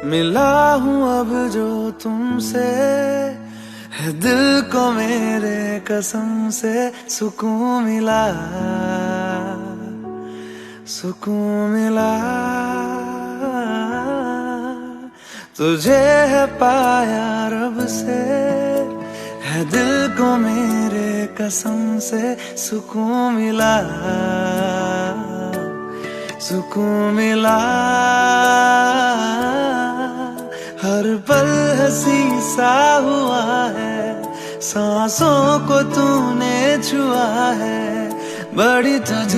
मिला हूँ अब जो तुमसे, है दिल को मेरे कसम से सुकून मिला, सुकून मिला। तुझे है पाया रब से, है दिल को मेरे कसम से सुकून मिला, सुकून मिला। हर पल हंसी सा हुआ है, सांसों को तूने छुआ है, बड़ी तुझ